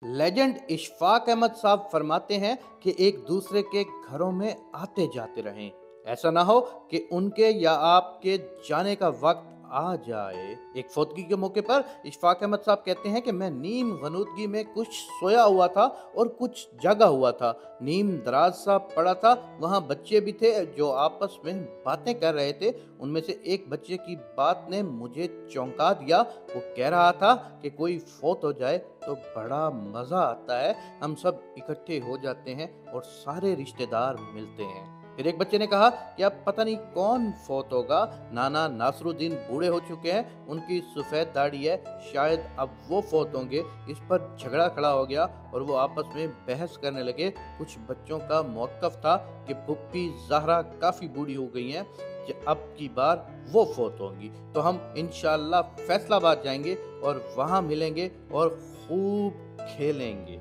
Legend Ishfaq Ahmad साहब फरमाते हैं कि एक दूसरे के घरों में आते जाते रहें। ऐसा ना हो कि उनके या आपके जाने का वक्त आ जाए। एक फौतगी के मौके पर इशफाक अहमद साहब कहते हैं कि मैं नीम गनूदगी में कुछ सोया हुआ था और कुछ जागा हुआ था। नीम दराज सा पड़ा था, वहाँ बच्चे भी थे जो आपस में बातें कर रहे थे। उनमें से एक बच्चे की बात ने मुझे चौंका दिया। वो कह रहा था कि कोई फौत हो जाए तो बड़ा मजा आता है, हम सब इकट्ठे हो जाते हैं और सारे रिश्तेदार मिलते हैं। फिर एक बच्चे ने कहा कि अब पता नहीं कौन फौत होगा, नाना नासरुद्दीन बूढ़े हो चुके हैं, उनकी सफेद दाढ़ी है, शायद अब वो फौत होंगे। इस पर झगड़ा खड़ा हो गया और वो आपस में बहस करने लगे। कुछ बच्चों का मौक़िफ़ था कि फुप्पी ज़हरा काफ़ी बूढ़ी हो गई हैं, कि अब की बार वो फौत होंगी, तो हम इंशाअल्लाह फैसलाबाद जाएंगे और वहाँ मिलेंगे और खूब खेलेंगे।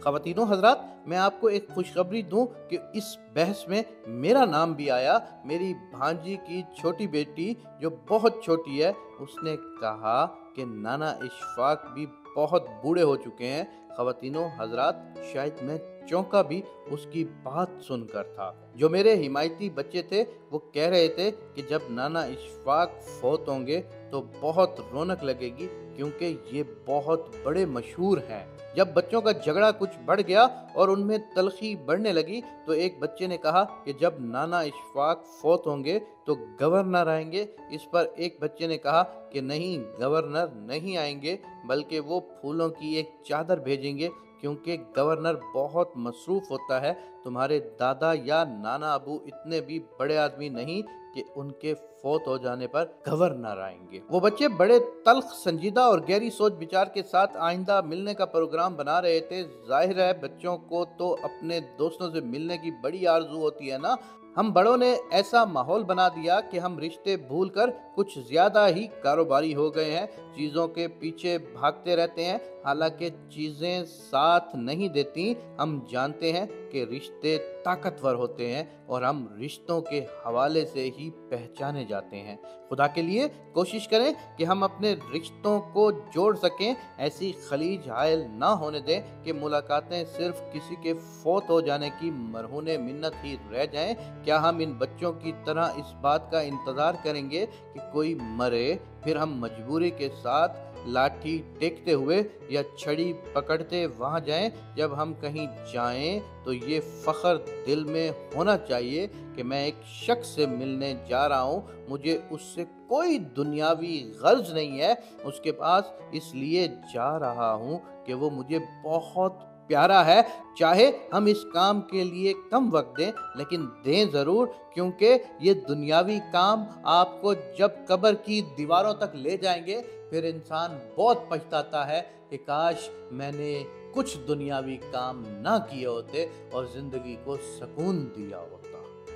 ख़वातीनो हज़रात, मैं आपको एक खुशखबरी दूं कि इस बहस में मेरा नाम भी आया। मेरी भांजी की छोटी बेटी जो बहुत छोटी है, उसने कहा कि नाना इशफाक भी बहुत बूढ़े हो चुके हैं। ख़वातीनो हज़रात, शायद मैं चौंका भी उसकी बात सुनकर था। जो मेरे हिमायती बच्चे थे वो कह रहे थे कि जब नाना इशफाक फौत होंगे तो बहुत रौनक लगेगी, क्योंकि ये बहुत बड़े मशहूर हैं। जब बच्चों का झगड़ा कुछ बढ़ गया और उनमें तलखी बढ़ने लगी तो एक बच्चे ने कहा कि जब नाना इशफाक फौत होंगे तो गवर्नर आएंगे। इस पर एक बच्चे ने कहा कि नहीं, गवर्नर नहीं आएंगे, बल्कि वो फूलों की एक चादर भेजेंगे, क्योंकि गवर्नर बहुत मसरूफ़ होता है। तुम्हारे दादा या नाना अबू इतने भी बड़े आदमी नहीं कि उनके फौत हो जाने पर गवर्नर आएंगे। वो बच्चे बड़े तल्ख, संजीदा और गहरी सोच विचार के साथ आइंदा मिलने का प्रोग्राम बना रहे थे। जाहिर है बच्चों को तो अपने दोस्तों से मिलने की बड़ी आरजू होती है ना। हम बड़ों ने ऐसा माहौल बना दिया कि हम रिश्ते भूलकर कुछ ज्यादा ही कारोबारी हो गए हैं, चीज़ों के पीछे भागते रहते हैं। हालांकि चीज़ें साथ नहीं देती। हम जानते हैं कि रिश्ते ताकतवर होते हैं और हम रिश्तों के हवाले से ही पहचाने जाते हैं। खुदा के लिए कोशिश करें कि हम अपने रिश्तों को जोड़ सकें। ऐसी खलीज हायल ना होने दें कि मुलाकातें सिर्फ किसी के फौत हो जाने की मरहूने मिन्नत ही रह जाएं। क्या हम इन बच्चों की तरह इस बात का इंतज़ार करेंगे कि कोई मरे, फिर हम मजबूरी के साथ लाठी टेकते हुए या छड़ी पकड़ते वहां जाएं? जब हम कहीं जाएं तो ये फ़ख्र दिल में होना चाहिए कि मैं एक शख्स से मिलने जा रहा हूं, मुझे उससे कोई दुनियावी गर्ज नहीं है उसके पास, इसलिए जा रहा हूं कि वो मुझे बहुत प्यारा है। चाहे हम इस काम के लिए कम वक्त दें, लेकिन दें ज़रूर, क्योंकि ये दुनियावी काम आपको जब कब्र की दीवारों तक ले जाएंगे, फिर इंसान बहुत पछताता है कि काश मैंने कुछ दुनियावी काम ना किए होते और ज़िंदगी को सुकून दिया होता।